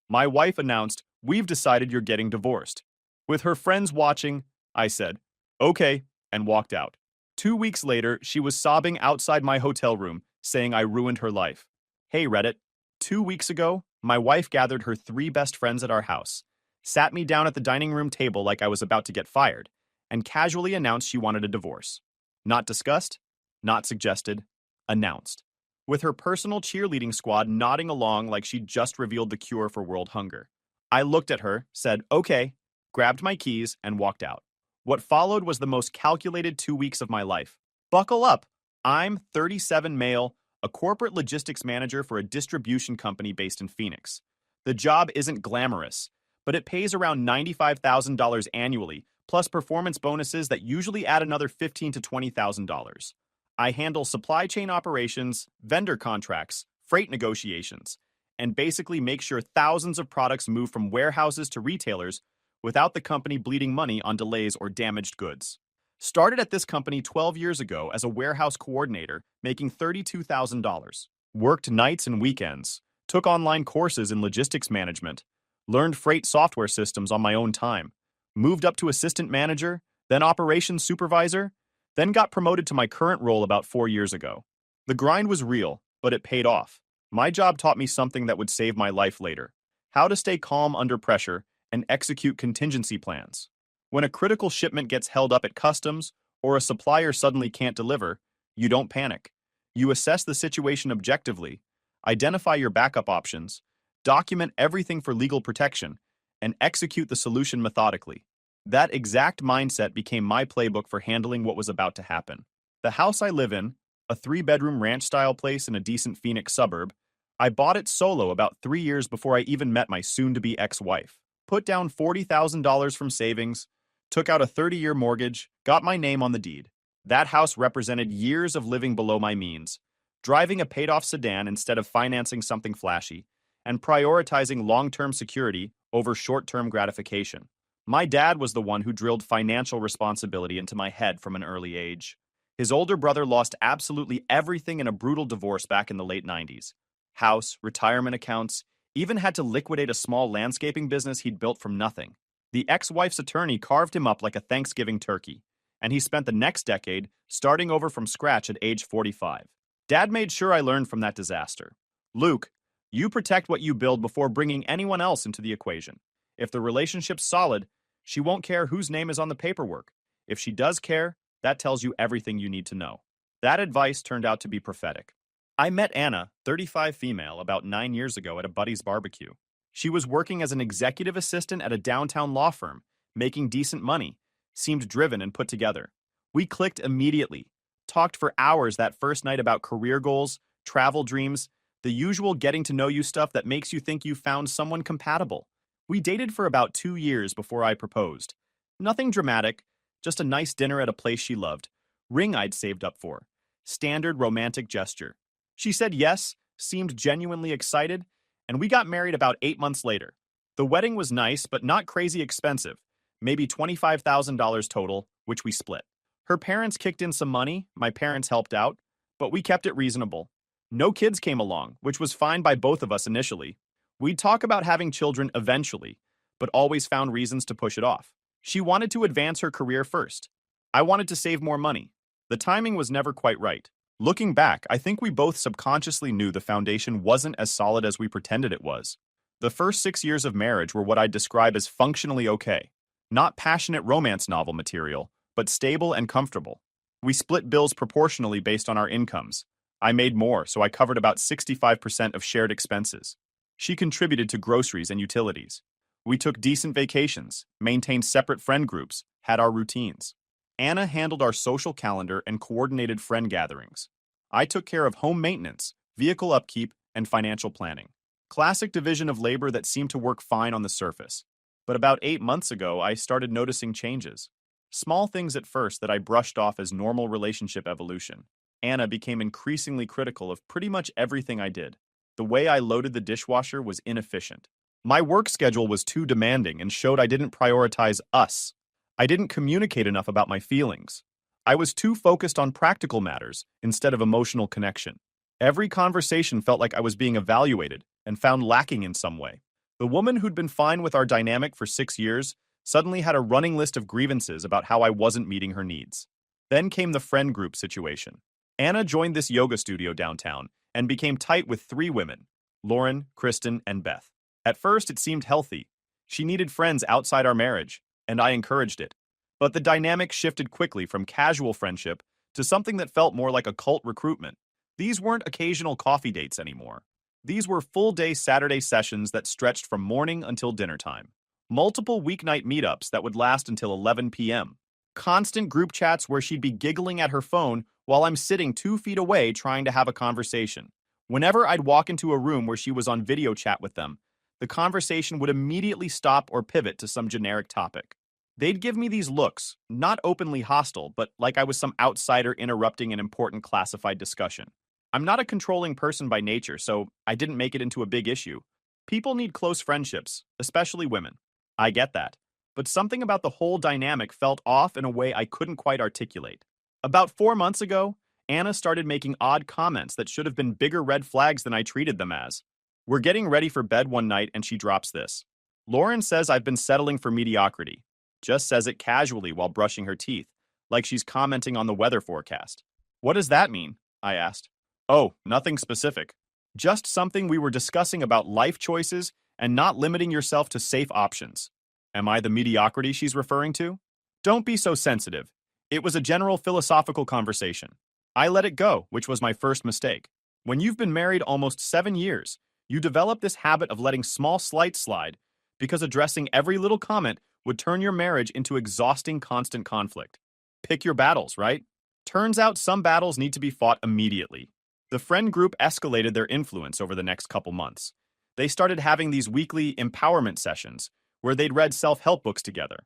My wife announced, "We've decided you're getting divorced." With her friends watching, I said, "Okay," and walked out. 2 weeks later, she was sobbing outside my hotel room, saying I ruined her life. Hey, Reddit. 2 weeks ago, my wife gathered her three best friends at our house, sat me down at the dining room table like I was about to get fired, and casually announced she wanted a divorce. Not discussed, not suggested, announced. With her personal cheerleading squad nodding along like she'd just revealed the cure for world hunger. I looked at her, said, "Okay," grabbed my keys, and walked out. What followed was the most calculated 2 weeks of my life. Buckle up. I'm 37 male, a corporate logistics manager for a distribution company based in Phoenix. The job isn't glamorous, but it pays around $95,000 annually, plus performance bonuses that usually add another $15,000 to $20,000. I handle supply chain operations, vendor contracts, freight negotiations, and basically make sure thousands of products move from warehouses to retailers without the company bleeding money on delays or damaged goods. Started at this company 12 years ago as a warehouse coordinator, making $32,000. Worked nights and weekends, took online courses in logistics management, learned freight software systems on my own time, moved up to assistant manager, then operations supervisor, then got promoted to my current role about 4 years ago. The grind was real, but it paid off. My job taught me something that would save my life later: how to stay calm under pressure and execute contingency plans. When a critical shipment gets held up at customs or a supplier suddenly can't deliver, you don't panic. You assess the situation objectively, identify your backup options, document everything for legal protection, and execute the solution methodically. That exact mindset became my playbook for handling what was about to happen. The house I live in, a 3-bedroom ranch-style place in a decent Phoenix suburb, I bought it solo about 3 years before I even met my soon-to-be ex-wife. Put down $40,000 from savings, took out a 30-year mortgage, got my name on the deed. That house represented years of living below my means, driving a paid-off sedan instead of financing something flashy, and prioritizing long-term security over short-term gratification. My dad was the one who drilled financial responsibility into my head from an early age. His older brother lost absolutely everything in a brutal divorce back in the late 90s. House, retirement accounts, even had to liquidate a small landscaping business he'd built from nothing. The ex-wife's attorney carved him up like a Thanksgiving turkey, and he spent the next decade starting over from scratch at age 45. Dad made sure I learned from that disaster. Luke, you protect what you build before bringing anyone else into the equation. If the relationship's solid, she won't care whose name is on the paperwork. If she does care, that tells you everything you need to know. That advice turned out to be prophetic. I met Anna, 35 female, about 9 years ago at a buddy's barbecue. She was working as an executive assistant at a downtown law firm, making decent money, seemed driven and put together. We clicked immediately, talked for hours that first night about career goals, travel dreams, the usual getting to know you stuff that makes you think you found someone compatible. We dated for about 2 years before I proposed. Nothing dramatic, just a nice dinner at a place she loved, ring I'd saved up for. Standard romantic gesture. She said yes, seemed genuinely excited, and we got married about 8 months later. The wedding was nice, but not crazy expensive, maybe $25,000 total, which we split. Her parents kicked in some money, my parents helped out, but we kept it reasonable. No kids came along, which was fine by both of us initially. We'd talk about having children eventually, but always found reasons to push it off. She wanted to advance her career first. I wanted to save more money. The timing was never quite right. Looking back, I think we both subconsciously knew the foundation wasn't as solid as we pretended it was. The first 6 years of marriage were what I'd describe as functionally okay. Not passionate romance novel material, but stable and comfortable. We split bills proportionally based on our incomes. I made more, so I covered about 65% of shared expenses. She contributed to groceries and utilities. We took decent vacations, maintained separate friend groups, had our routines. Anna handled our social calendar and coordinated friend gatherings. I took care of home maintenance, vehicle upkeep, and financial planning. Classic division of labor that seemed to work fine on the surface. But about 8 months ago, I started noticing changes. Small things at first that I brushed off as normal relationship evolution. Anna became increasingly critical of pretty much everything I did. The way I loaded the dishwasher was inefficient. My work schedule was too demanding and showed I didn't prioritize us. I didn't communicate enough about my feelings. I was too focused on practical matters instead of emotional connection. Every conversation felt like I was being evaluated and found lacking in some way. The woman who'd been fine with our dynamic for 6 years suddenly had a running list of grievances about how I wasn't meeting her needs. Then came the friend group situation. Anna joined this yoga studio downtown and became tight with three women, Lauren, Kristen, and Beth. At first, it seemed healthy. She needed friends outside our marriage, and I encouraged it. But the dynamic shifted quickly from casual friendship to something that felt more like a cult recruitment. These weren't occasional coffee dates anymore. These were full-day Saturday sessions that stretched from morning until dinner time. Multiple weeknight meetups that would last until 11 p.m. Constant group chats where she'd be giggling at her phone while I'm sitting 2 feet away trying to have a conversation. Whenever I'd walk into a room where she was on video chat with them, the conversation would immediately stop or pivot to some generic topic. They'd give me these looks, not openly hostile, but like I was some outsider interrupting an important classified discussion. I'm not a controlling person by nature, so I didn't make it into a big issue. People need close friendships, especially women. I get that. But something about the whole dynamic felt off in a way I couldn't quite articulate. About 4 months ago, Anna started making odd comments that should have been bigger red flags than I treated them as. We're getting ready for bed one night and she drops this. Lauren says I've been settling for mediocrity. Just says it casually while brushing her teeth, like she's commenting on the weather forecast. What does that mean? I asked. Oh, nothing specific. Just something we were discussing about life choices and not limiting yourself to safe options. Am I the mediocrity she's referring to? Don't be so sensitive. It was a general philosophical conversation. I let it go, which was my first mistake. When you've been married almost 7 years, you develop this habit of letting small slights slide because addressing every little comment would turn your marriage into exhausting constant conflict. Pick your battles, right? Turns out some battles need to be fought immediately. The friend group escalated their influence over the next couple months. They started having these weekly empowerment sessions where they'd read self-help books together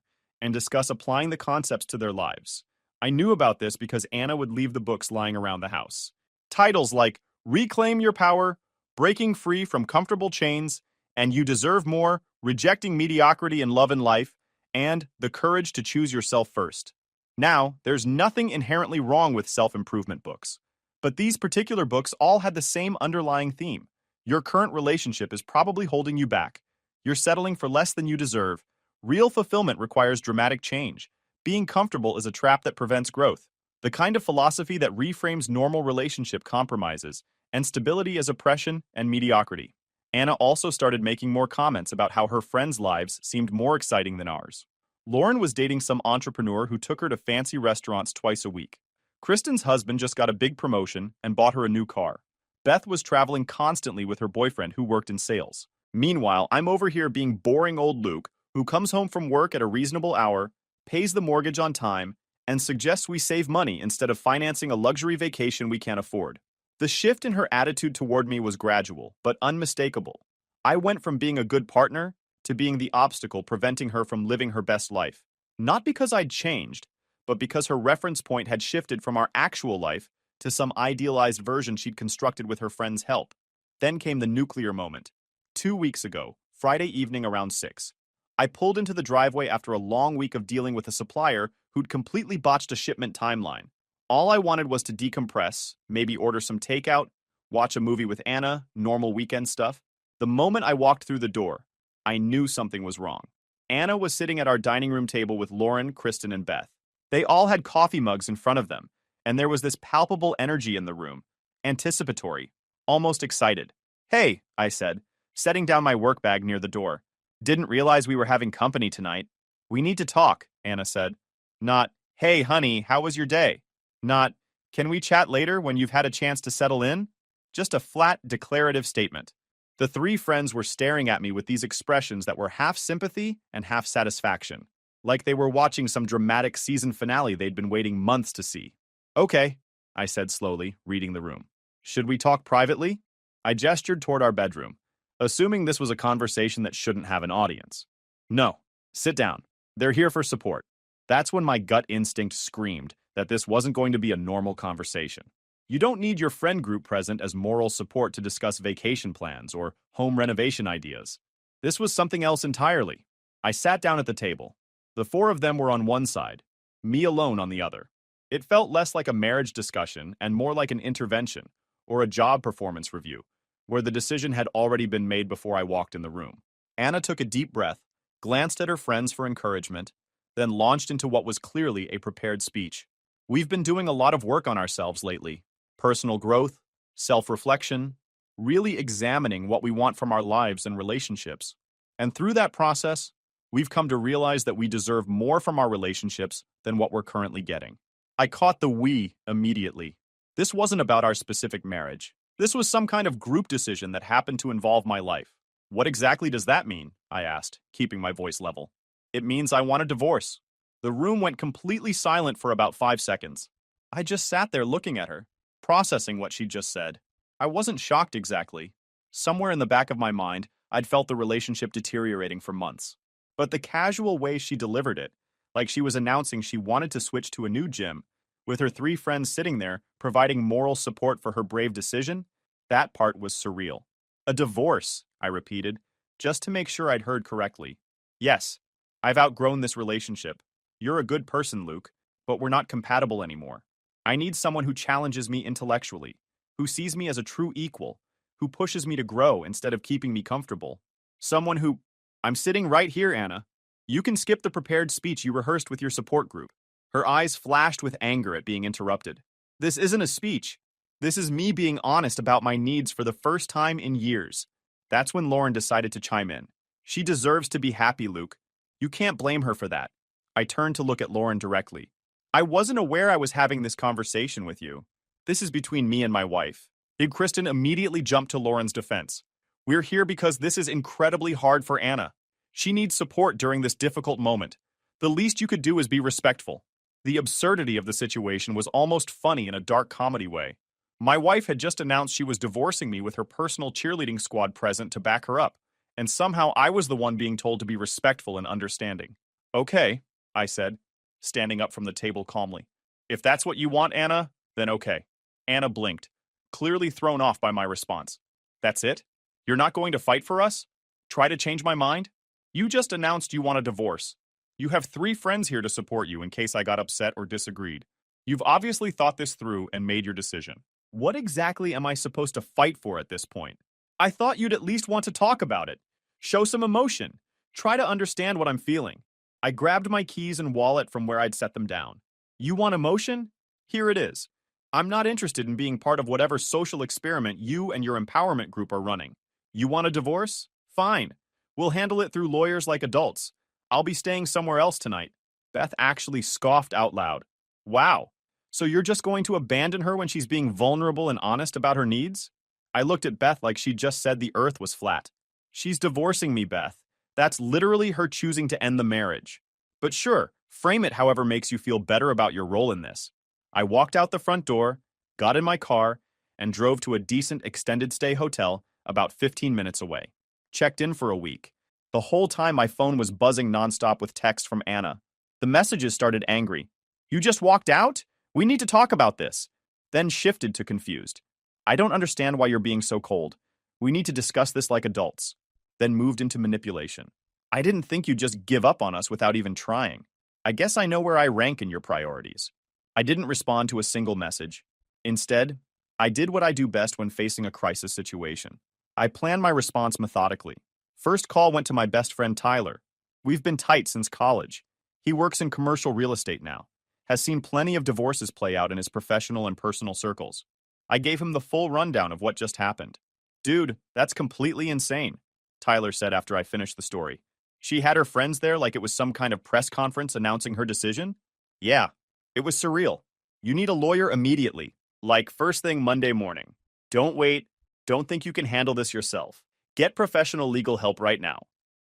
and discuss applying the concepts to their lives. I knew about this because Anna would leave the books lying around the house. Titles like Reclaim Your Power, Breaking Free from Comfortable Chains, and You Deserve More, Rejecting Mediocrity in Love and Life, and The Courage to Choose Yourself First. Now, there's nothing inherently wrong with self-improvement books. But these particular books all had the same underlying theme. Your current relationship is probably holding you back. You're settling for less than you deserve. Real fulfillment requires dramatic change. Being comfortable is a trap that prevents growth. The kind of philosophy that reframes normal relationship compromises and stability as oppression and mediocrity. Anna also started making more comments about how her friends' lives seemed more exciting than ours. Lauren was dating some entrepreneur who took her to fancy restaurants twice a week. Kristen's husband just got a big promotion and bought her a new car. Beth was traveling constantly with her boyfriend who worked in sales. Meanwhile, I'm over here being boring old Luke, who comes home from work at a reasonable hour, pays the mortgage on time, and suggests we save money instead of financing a luxury vacation we can't afford. The shift in her attitude toward me was gradual, but unmistakable. I went from being a good partner to being the obstacle preventing her from living her best life. Not because I'd changed, but because her reference point had shifted from our actual life to some idealized version she'd constructed with her friend's help. Then came the nuclear moment. 2 weeks ago, Friday evening around 6. I pulled into the driveway after a long week of dealing with a supplier who'd completely botched a shipment timeline. All I wanted was to decompress, maybe order some takeout, watch a movie with Anna, normal weekend stuff. The moment I walked through the door, I knew something was wrong. Anna was sitting at our dining room table with Lauren, Kristen, and Beth. They all had coffee mugs in front of them, and there was this palpable energy in the room, anticipatory, almost excited. Hey, I said, setting down my work bag near the door. Didn't realize we were having company tonight. We need to talk, Anna said. Not, hey, honey, how was your day? Not, can we chat later when you've had a chance to settle in? Just a flat, declarative statement. The three friends were staring at me with these expressions that were half sympathy and half satisfaction, like they were watching some dramatic season finale they'd been waiting months to see. Okay, I said slowly, reading the room. Should we talk privately? I gestured toward our bedroom, assuming this was a conversation that shouldn't have an audience. No, sit down. They're here for support. That's when my gut instinct screamed that this wasn't going to be a normal conversation. You don't need your friend group present as moral support to discuss vacation plans or home renovation ideas. This was something else entirely. I sat down at the table. The four of them were on one side, me alone on the other. It felt less like a marriage discussion and more like an intervention or a job performance review, where the decision had already been made before I walked in the room. Anna took a deep breath, glanced at her friends for encouragement, then launched into what was clearly a prepared speech. We've been doing a lot of work on ourselves lately. Personal growth, self-reflection, really examining what we want from our lives and relationships. And through that process, we've come to realize that we deserve more from our relationships than what we're currently getting. I caught the we immediately. This wasn't about our specific marriage. This was some kind of group decision that happened to involve my life. What exactly does that mean? I asked, keeping my voice level. It means I want a divorce. The room went completely silent for about 5 seconds. I just sat there looking at her, processing what she just said. I wasn't shocked exactly. Somewhere in the back of my mind, I'd felt the relationship deteriorating for months. But the casual way she delivered it, like she was announcing she wanted to switch to a new gym, with her 3 friends sitting there providing moral support for her brave decision, that part was surreal. A divorce, I repeated, just to make sure I'd heard correctly. Yes, I've outgrown this relationship. You're a good person, Luke, but we're not compatible anymore. I need someone who challenges me intellectually, who sees me as a true equal, who pushes me to grow instead of keeping me comfortable. Someone who... I'm sitting right here, Anna. You can skip the prepared speech you rehearsed with your support group. Her eyes flashed with anger at being interrupted. This isn't a speech. This is me being honest about my needs for the first time in years. That's when Lauren decided to chime in. She deserves to be happy, Luke. You can't blame her for that. I turned to look at Lauren directly. I wasn't aware I was having this conversation with you. This is between me and my wife. Big Kristen immediately jumped to Lauren's defense. We're here because this is incredibly hard for Anna. She needs support during this difficult moment. The least you could do is be respectful. The absurdity of the situation was almost funny in a dark comedy way. My wife had just announced she was divorcing me with her personal cheerleading squad present to back her up, and somehow I was the one being told to be respectful and understanding. Okay, I said, standing up from the table calmly. If that's what you want, Anna, then okay. Anna blinked, clearly thrown off by my response. That's it? You're not going to fight for us? Try to change my mind? You just announced you want a divorce. You have 3 friends here to support you in case I got upset or disagreed. You've obviously thought this through and made your decision. What exactly am I supposed to fight for at this point? I thought you'd at least want to talk about it. Show some emotion. Try to understand what I'm feeling. I grabbed my keys and wallet from where I'd set them down. You want emotion? Here it is. I'm not interested in being part of whatever social experiment you and your empowerment group are running. You want a divorce? Fine. We'll handle it through lawyers like adults. I'll be staying somewhere else tonight. Beth actually scoffed out loud. Wow. So you're just going to abandon her when she's being vulnerable and honest about her needs? I looked at Beth like she'd just said the earth was flat. She's divorcing me, Beth. That's literally her choosing to end the marriage. But sure, frame it however makes you feel better about your role in this. I walked out the front door, got in my car, and drove to a decent extended stay hotel about 15 minutes away. Checked in for a week. The whole time my phone was buzzing nonstop with text from Anna. The messages started angry. You just walked out? We need to talk about this. Then shifted to confused. I don't understand why you're being so cold. We need to discuss this like adults. Then moved into manipulation. I didn't think you'd just give up on us without even trying. I guess I know where I rank in your priorities. I didn't respond to a single message. Instead, I did what I do best when facing a crisis situation. I planned my response methodically. First call went to my best friend Tyler. We've been tight since college. He works in commercial real estate now. Has seen plenty of divorces play out in his professional and personal circles. I gave him the full rundown of what just happened. Dude, that's completely insane, Tyler said after I finished the story. She had her friends there like it was some kind of press conference announcing her decision? Yeah, it was surreal. You need a lawyer immediately, like first thing Monday morning. Don't wait. Don't think you can handle this yourself. Get professional legal help right now.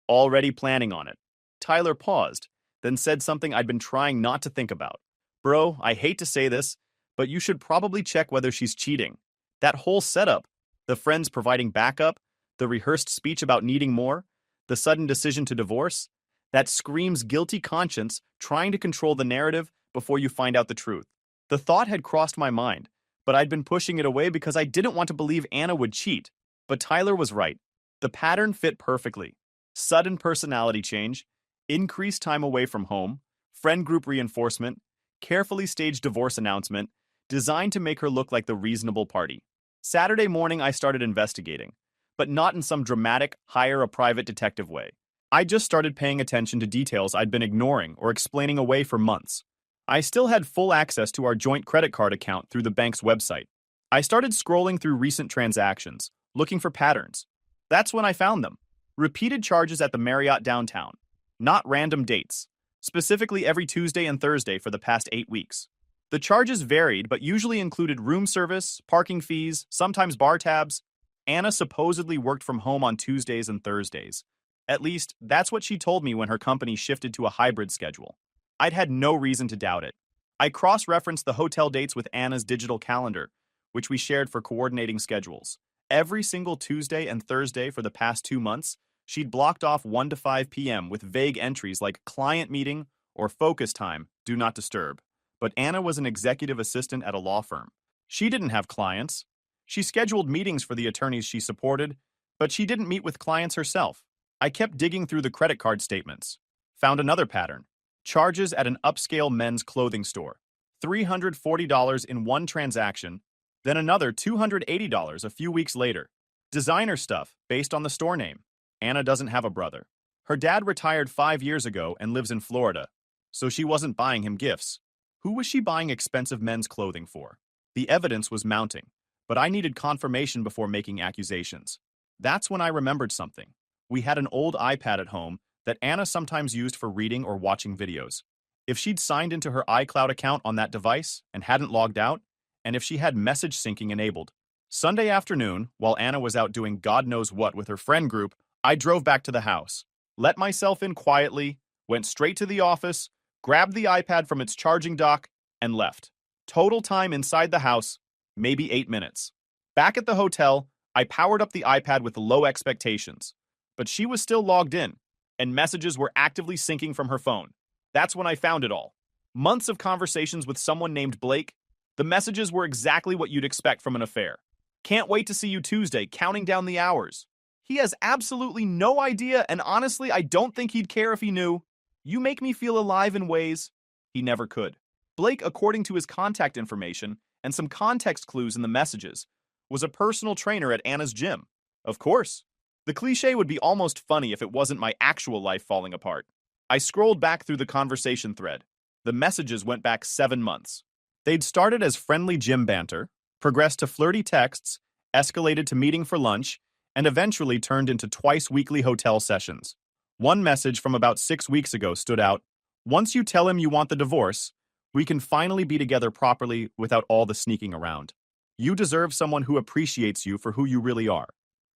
Already planning on it. Tyler paused, then said something I'd been trying not to think about. Bro, I hate to say this, but you should probably check whether she's cheating. That whole setup, the friends providing backup, the rehearsed speech about needing more, the sudden decision to divorce, that screams guilty conscience trying to control the narrative before you find out the truth. The thought had crossed my mind, but I'd been pushing it away because I didn't want to believe Anna would cheat. But Tyler was right. The pattern fit perfectly. Sudden personality change, increased time away from home, friend group reinforcement, carefully staged divorce announcement, designed to make her look like the reasonable party. Saturday morning, I started investigating, but not in some dramatic, hire a private detective way. I just started paying attention to details I'd been ignoring or explaining away for months. I still had full access to our joint credit card account through the bank's website. I started scrolling through recent transactions, looking for patterns. That's when I found them. Repeated charges at the Marriott downtown, not random dates, specifically every Tuesday and Thursday for the past 8 weeks. The charges varied, but usually included room service, parking fees, sometimes bar tabs. Anna supposedly worked from home on Tuesdays and Thursdays. At least, that's what she told me when her company shifted to a hybrid schedule. I'd had no reason to doubt it. I cross-referenced the hotel dates with Anna's digital calendar, which we shared for coordinating schedules. Every single Tuesday and Thursday for the past 2 months, she'd blocked off 1 to 5 p.m. with vague entries like client meeting or focus time, do not disturb. But Anna was an executive assistant at a law firm. She didn't have clients. She scheduled meetings for the attorneys she supported, but she didn't meet with clients herself. I kept digging through the credit card statements. Found another pattern. Charges at an upscale men's clothing store. $340 in one transaction, then another $280 a few weeks later. Designer stuff based on the store name. Anna doesn't have a brother. Her dad retired 5 years ago and lives in Florida, so she wasn't buying him gifts. Who was she buying expensive men's clothing for? The evidence was mounting, but I needed confirmation before making accusations. That's when I remembered something. We had an old iPad at home that Anna sometimes used for reading or watching videos. If she'd signed into her iCloud account on that device and hadn't logged out, and if she had message syncing enabled. Sunday afternoon, while Anna was out doing God knows what with her friend group, I drove back to the house, let myself in quietly, went straight to the office, grabbed the iPad from its charging dock, and left. Total time inside the house, maybe 8 minutes. Back at the hotel, I powered up the iPad with low expectations. But she was still logged in, and messages were actively syncing from her phone. That's when I found it all. Months of conversations with someone named Blake. The messages were exactly what you'd expect from an affair. Can't wait to see you Tuesday, counting down the hours. He has absolutely no idea, and honestly, I don't think he'd care if he knew. You make me feel alive in ways he never could. Blake, according to his contact information and some context clues in the messages, was a personal trainer at Anna's gym. Of course. The cliche would be almost funny if it wasn't my actual life falling apart. I scrolled back through the conversation thread. The messages went back 7 months. They'd started as friendly gym banter, progressed to flirty texts, escalated to meeting for lunch, and eventually turned into twice-weekly hotel sessions. One message from about 6 weeks ago stood out. Once you tell him you want the divorce, we can finally be together properly without all the sneaking around. You deserve someone who appreciates you for who you really are,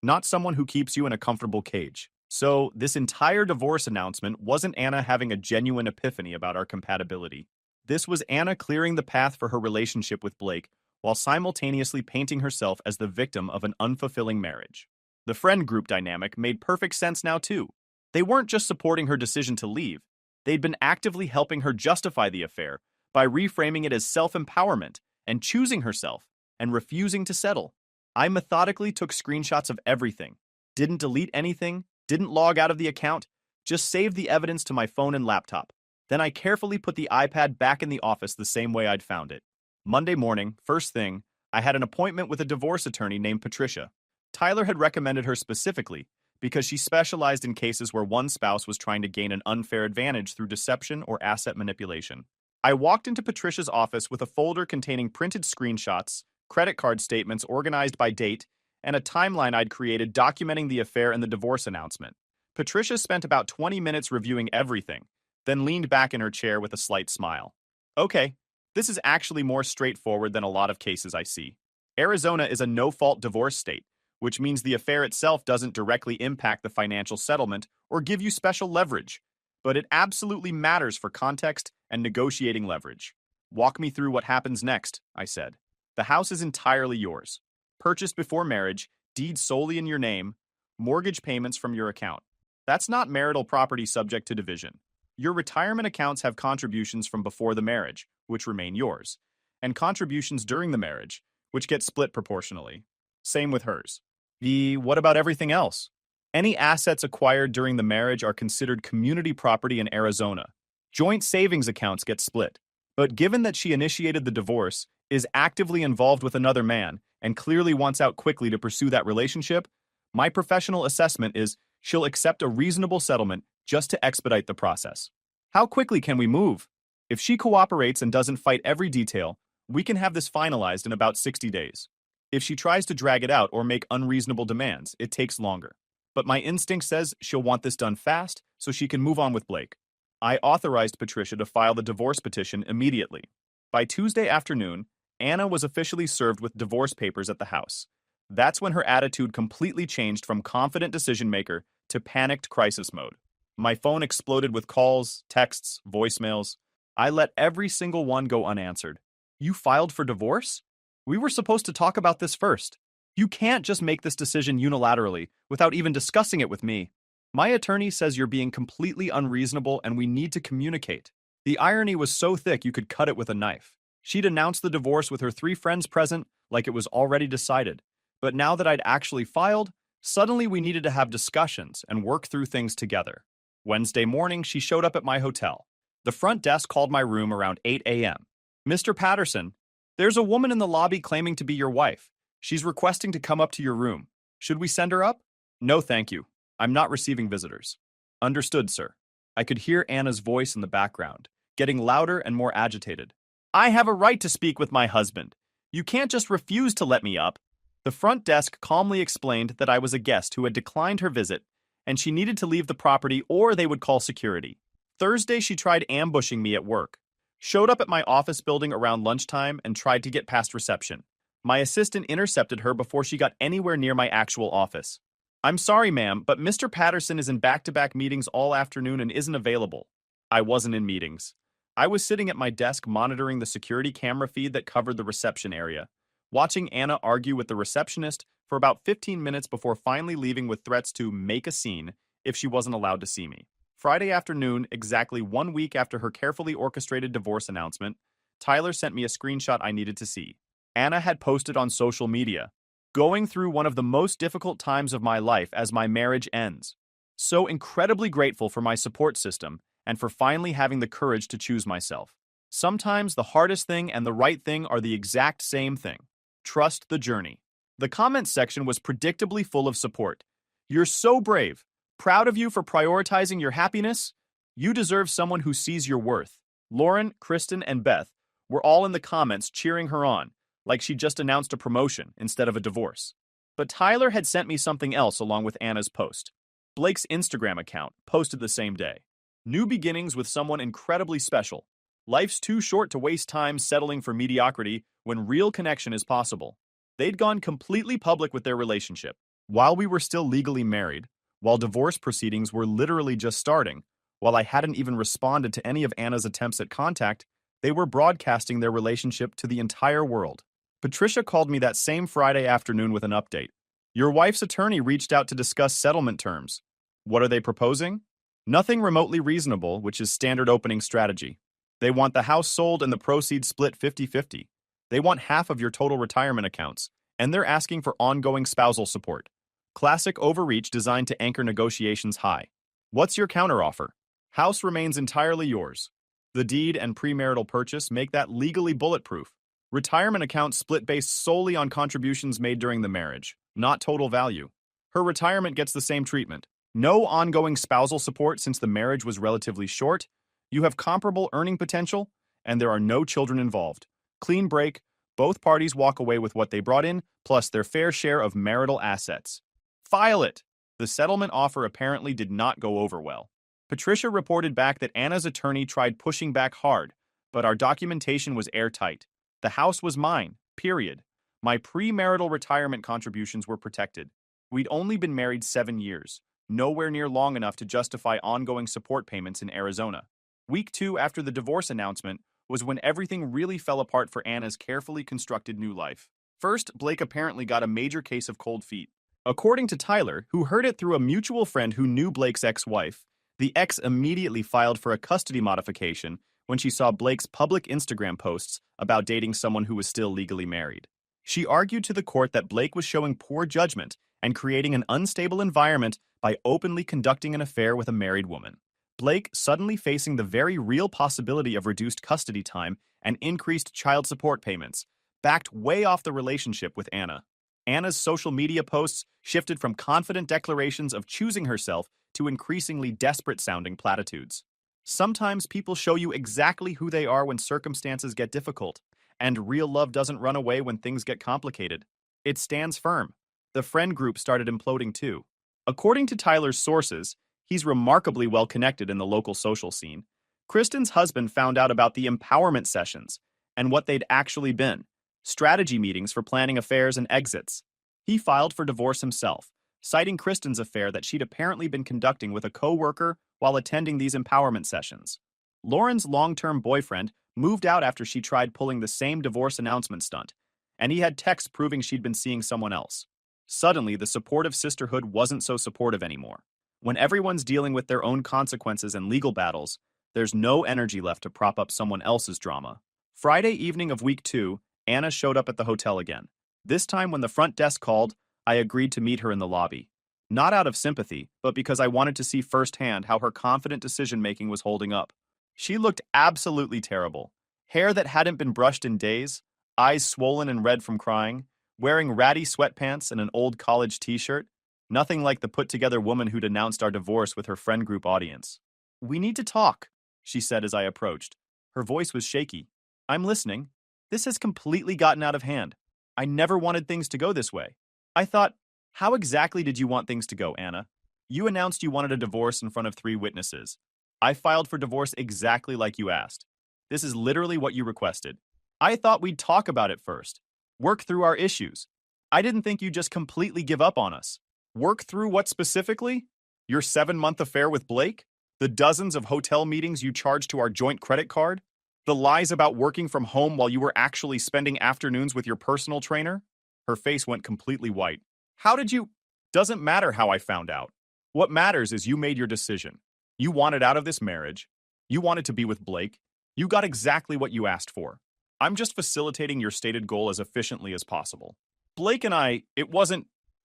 not someone who keeps you in a comfortable cage. So, this entire divorce announcement wasn't Anna having a genuine epiphany about our compatibility. This was Anna clearing the path for her relationship with Blake while simultaneously painting herself as the victim of an unfulfilling marriage. The friend group dynamic made perfect sense now too. They weren't just supporting her decision to leave, they'd been actively helping her justify the affair by reframing it as self-empowerment and choosing herself and refusing to settle. I methodically took screenshots of everything, didn't delete anything, didn't log out of the account, just saved the evidence to my phone and laptop. Then I carefully put the iPad back in the office the same way I'd found it. Monday morning, first thing, I had an appointment with a divorce attorney named Patricia. Tyler had recommended her specifically because she specialized in cases where one spouse was trying to gain an unfair advantage through deception or asset manipulation. I walked into Patricia's office with a folder containing printed screenshots, credit card statements organized by date, and a timeline I'd created documenting the affair and the divorce announcement. Patricia spent about 20 minutes reviewing everything, then leaned back in her chair with a slight smile. Okay, this is actually more straightforward than a lot of cases I see. Arizona is a no-fault divorce state, which means the affair itself doesn't directly impact the financial settlement or give you special leverage, but it absolutely matters for context and negotiating leverage. Walk me through what happens next, I said. The house is entirely yours. Purchased before marriage, deed solely in your name, mortgage payments from your account. That's not marital property subject to division. Your retirement accounts have contributions from before the marriage, which remain yours, and contributions during the marriage, which get split proportionally. Same with hers. What about everything else? Any assets acquired during the marriage are considered community property in Arizona. Joint savings accounts get split. But given that she initiated the divorce, is actively involved with another man, and clearly wants out quickly to pursue that relationship, My professional assessment is she'll accept a reasonable settlement just to expedite the process. How quickly can we move? If she cooperates and doesn't fight every detail, we can have this finalized in about 60 days. If she tries to drag it out or make unreasonable demands, it takes longer. But my instinct says she'll want this done fast so she can move on with Blake. I authorized Patricia to file the divorce petition immediately. By Tuesday afternoon, Anna was officially served with divorce papers at the house. That's when her attitude completely changed from confident decision maker to panicked crisis mode. My phone exploded with calls, texts, voicemails. I let every single one go unanswered. You filed for divorce? We were supposed to talk about this first. You can't just make this decision unilaterally without even discussing it with me. My attorney says you're being completely unreasonable and we need to communicate. The irony was so thick you could cut it with a knife. She'd announced the divorce with her 3 friends present like it was already decided. But now that I'd actually filed, suddenly we needed to have discussions and work through things together. Wednesday morning, she showed up at my hotel. The front desk called my room around 8 a.m. Mr. Patterson, there's a woman in the lobby claiming to be your wife. She's requesting to come up to your room. Should we send her up? No, thank you. I'm not receiving visitors. Understood, sir. I could hear Anna's voice in the background, getting louder and more agitated. I have a right to speak with my husband. You can't just refuse to let me up. The front desk calmly explained that I was a guest who had declined her visit, and she needed to leave the property or they would call security. Thursday, she tried ambushing me at work. Showed up at my office building around lunchtime and tried to get past reception. My assistant intercepted her before she got anywhere near my actual office. I'm sorry, ma'am, but Mr. Patterson is in back-to-back meetings all afternoon and isn't available. I wasn't in meetings. I was sitting at my desk monitoring the security camera feed that covered the reception area, watching Anna argue with the receptionist for about 15 minutes before finally leaving with threats to make a scene if she wasn't allowed to see me. Friday afternoon, exactly 1 week after her carefully orchestrated divorce announcement, Tyler sent me a screenshot I needed to see. Anna had posted on social media, "Going through one of the most difficult times of my life as my marriage ends. So incredibly grateful for my support system and for finally having the courage to choose myself. Sometimes the hardest thing and the right thing are the exact same thing. Trust the journey." The comments section was predictably full of support. "You're so brave. Proud of you for prioritizing your happiness. You deserve someone who sees your worth." Lauren, Kristen, and Beth were all in the comments cheering her on, like she just announced a promotion instead of a divorce. But Tyler had sent me something else along with Anna's post. Blake's Instagram account posted the same day. "New beginnings with someone incredibly special. Life's too short to waste time settling for mediocrity when real connection is possible." They'd gone completely public with their relationship. While we were still legally married, while divorce proceedings were literally just starting, while I hadn't even responded to any of Anna's attempts at contact, they were broadcasting their relationship to the entire world. Patricia called me that same Friday afternoon with an update. "Your wife's attorney reached out to discuss settlement terms. What are they proposing? Nothing remotely reasonable, which is standard opening strategy. They want the house sold and the proceeds split 50-50. They want half of your total retirement accounts, and they're asking for ongoing spousal support. Classic overreach designed to anchor negotiations high. What's your counteroffer? House remains entirely yours. The deed and premarital purchase make that legally bulletproof. Retirement accounts split based solely on contributions made during the marriage, not total value. Her retirement gets the same treatment. No ongoing spousal support since the marriage was relatively short. You have comparable earning potential, and there are no children involved. Clean break, both parties walk away with what they brought in, plus their fair share of marital assets. File it!" The settlement offer apparently did not go over well. Patricia reported back that Anna's attorney tried pushing back hard, but our documentation was airtight. The house was mine, period. My premarital retirement contributions were protected. We'd only been married 7 years, nowhere near long enough to justify ongoing support payments in Arizona. Week 2 after the divorce announcement was when everything really fell apart for Anna's carefully constructed new life. First, Blake apparently got a major case of cold feet. According to Tyler, who heard it through a mutual friend who knew Blake's ex-wife, the ex immediately filed for a custody modification when she saw Blake's public Instagram posts about dating someone who was still legally married. She argued to the court that Blake was showing poor judgment and creating an unstable environment by openly conducting an affair with a married woman. Blake suddenly facing the very real possibility of reduced custody time and increased child support payments, backed way off the relationship with Anna. Anna's social media posts shifted from confident declarations of choosing herself to increasingly desperate-sounding platitudes. Sometimes people show you exactly who they are when circumstances get difficult, and real love doesn't run away when things get complicated. It stands firm. The friend group started imploding too. According to Tyler's sources, he's remarkably well connected in the local social scene. Kristen's husband found out about the empowerment sessions and what they'd actually been: strategy meetings for planning affairs and exits. He filed for divorce himself, citing Kristen's affair that she'd apparently been conducting with a co-worker while attending these empowerment sessions. Lauren's long-term boyfriend moved out after she tried pulling the same divorce announcement stunt, and he had texts proving she'd been seeing someone else. Suddenly, the supportive sisterhood wasn't so supportive anymore. When everyone's dealing with their own consequences and legal battles, there's no energy left to prop up someone else's drama. Friday evening of week 2, Anna showed up at the hotel again. This time when the front desk called, I agreed to meet her in the lobby. Not out of sympathy, but because I wanted to see firsthand how her confident decision-making was holding up. She looked absolutely terrible. Hair that hadn't been brushed in days, eyes swollen and red from crying, wearing ratty sweatpants and an old college t-shirt. Nothing like the put-together woman who'd announced our divorce with her friend group audience. "We need to talk," she said as I approached. Her voice was shaky. "I'm listening. This has completely gotten out of hand. I never wanted things to go this way." I thought, how exactly did you want things to go, Anna? You announced you wanted a divorce in front of 3 witnesses. I filed for divorce exactly like you asked. This is literally what you requested. I thought we'd talk about it first. Work through our issues. I didn't think you'd just completely give up on us. Work through what specifically? Your 7-month affair with Blake? The dozens of hotel meetings you charged to our joint credit card? The lies about working from home while you were actually spending afternoons with your personal trainer? Her face went completely white. How did you? Doesn't matter how I found out. What matters is you made your decision. You wanted out of this marriage. You wanted to be with Blake. You got exactly what you asked for. I'm just facilitating your stated goal as efficiently as possible. Blake and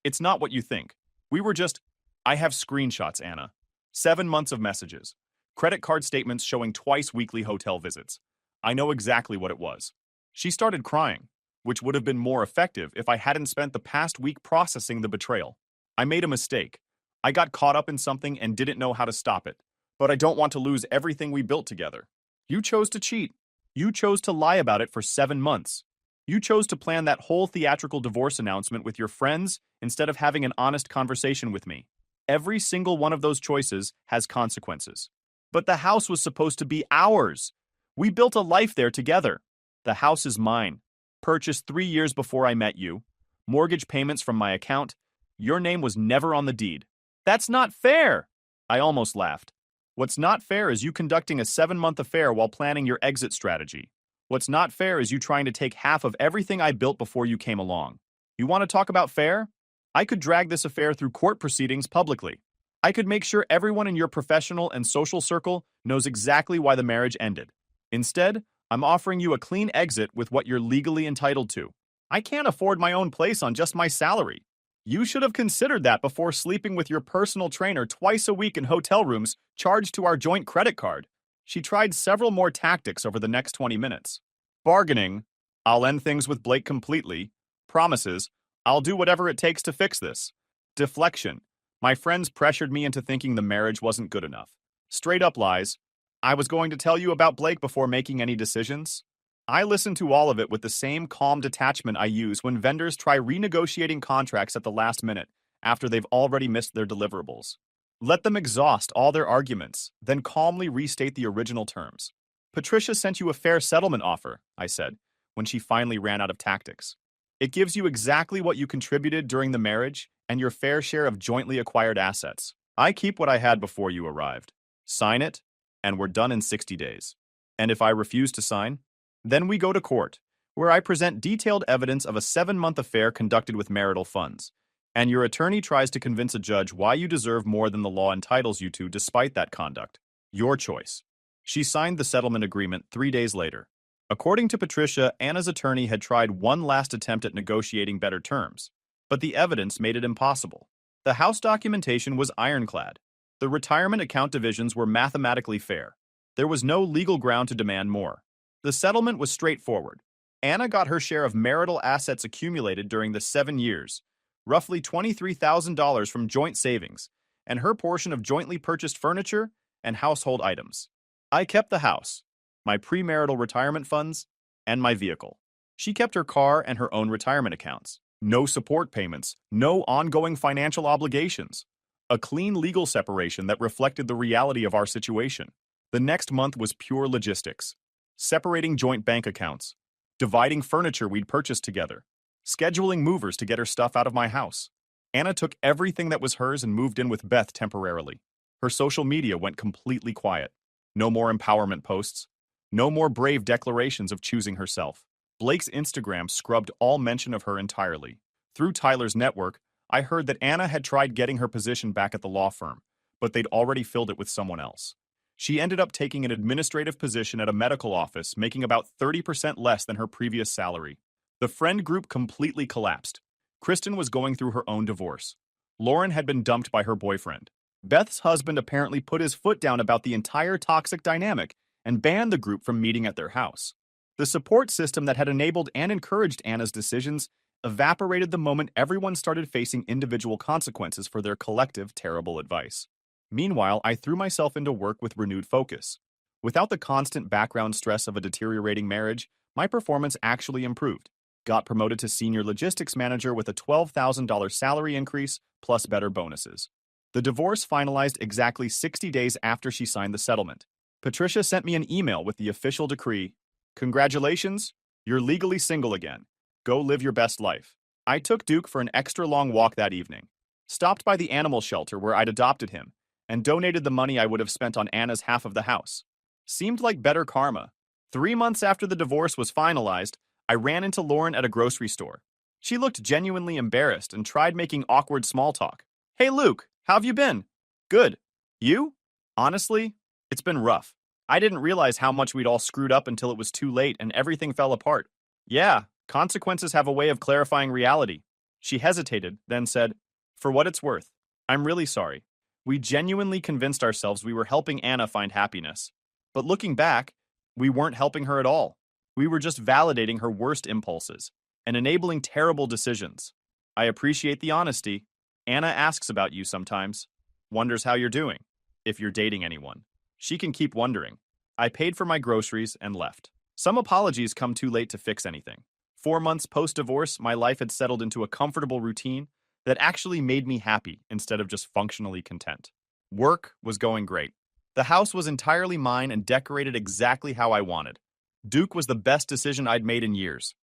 it's not what you think. We were just, I have screenshots, Anna. 7 months of messages. Credit card statements showing twice weekly hotel visits. I know exactly what it was. She started crying, which would have been more effective if I hadn't spent the past week processing the betrayal. I made a mistake. I got caught up in something and didn't know how to stop it. But I don't want to lose everything we built together. You chose to cheat. You chose to lie about it for 7 months. You chose to plan that whole theatrical divorce announcement with your friends instead of having an honest conversation with me. Every single one of those choices has consequences. But the house was supposed to be ours. We built a life there together. The house is mine. Purchased 3 years before I met you. Mortgage payments from my account. Your name was never on the deed. That's not fair! I almost laughed. What's not fair is you conducting a 7-month affair while planning your exit strategy. What's not fair is you trying to take half of everything I built before you came along. You want to talk about fair? I could drag this affair through court proceedings publicly. I could make sure everyone in your professional and social circle knows exactly why the marriage ended. Instead, I'm offering you a clean exit with what you're legally entitled to. I can't afford my own place on just my salary. You should have considered that before sleeping with your personal trainer twice a week in hotel rooms charged to our joint credit card. She tried several more tactics over the next 20 minutes. Bargaining, I'll end things with Blake completely. Promises, I'll do whatever it takes to fix this. Deflection, my friends pressured me into thinking the marriage wasn't good enough. Straight up lies, I was going to tell you about Blake before making any decisions. I listened to all of it with the same calm detachment I use when vendors try renegotiating contracts at the last minute after they've already missed their deliverables. Let them exhaust all their arguments, then calmly restate the original terms. Patricia sent you a fair settlement offer, I said, when she finally ran out of tactics. It gives you exactly what you contributed during the marriage and your fair share of jointly acquired assets. I keep what I had before you arrived. Sign it, and we're done in 60 days. And if I refuse to sign, then we go to court, where I present detailed evidence of a 7-month affair conducted with marital funds, and your attorney tries to convince a judge why you deserve more than the law entitles you to despite that conduct. Your choice. She signed the settlement agreement 3 days later. According to Patricia, Anna's attorney had tried one last attempt at negotiating better terms, but the evidence made it impossible. The house documentation was ironclad. The retirement account divisions were mathematically fair. There was no legal ground to demand more. The settlement was straightforward. Anna got her share of marital assets accumulated during the 7 years, roughly $23,000 from joint savings, and her portion of jointly purchased furniture and household items. I kept the house, my premarital retirement funds, and my vehicle. She kept her car and her own retirement accounts. No support payments, no ongoing financial obligations. A clean legal separation that reflected the reality of our situation. The next month was pure logistics. Separating joint bank accounts, dividing furniture we'd purchased together, scheduling movers to get her stuff out of my house. Anna took everything that was hers and moved in with Beth temporarily. Her social media went completely quiet. No more empowerment posts. No more brave declarations of choosing herself. Blake's Instagram scrubbed all mention of her entirely. Through Tyler's network, I heard that Anna had tried getting her position back at the law firm, but they'd already filled it with someone else. She ended up taking an administrative position at a medical office, making about 30% less than her previous salary. The friend group completely collapsed. Kristen was going through her own divorce. Lauren had been dumped by her boyfriend. Beth's husband apparently put his foot down about the entire toxic dynamic and banned the group from meeting at their house. The support system that had enabled and encouraged Anna's decisions evaporated the moment everyone started facing individual consequences for their collective terrible advice. Meanwhile, I threw myself into work with renewed focus. Without the constant background stress of a deteriorating marriage, my performance actually improved. Got promoted to senior logistics manager with a $12,000 salary increase plus better bonuses. The divorce finalized exactly 60 days after she signed the settlement. Patricia sent me an email with the official decree. Congratulations, you're legally single again. Go live your best life. I took Duke for an extra long walk that evening, stopped by the animal shelter where I'd adopted him, and donated the money I would have spent on Anna's half of the house. Seemed like better karma. 3 months after the divorce was finalized, I ran into Lauren at a grocery store. She looked genuinely embarrassed and tried making awkward small talk. Hey Luke, how've you been? Good. You? Honestly, it's been rough. I didn't realize how much we'd all screwed up until it was too late and everything fell apart. Yeah, consequences have a way of clarifying reality. She hesitated, then said, For what it's worth, I'm really sorry. We genuinely convinced ourselves we were helping Anna find happiness. But looking back, we weren't helping her at all. We were just validating her worst impulses and enabling terrible decisions. I appreciate the honesty. Anna asks about you sometimes, wonders how you're doing, if you're dating anyone. She can keep wondering. I paid for my groceries and left. Some apologies come too late to fix anything. 4 months post-divorce, my life had settled into a comfortable routine that actually made me happy instead of just functionally content. Work was going great. The house was entirely mine and decorated exactly how I wanted. Duke was the best decision I'd made in years.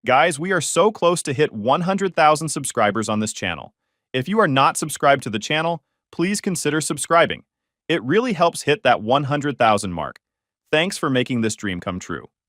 Guys, we are so close to hit 100,000 subscribers on this channel. If you are not subscribed to the channel, please consider subscribing. It really helps hit that 100,000 mark. Thanks for making this dream come true.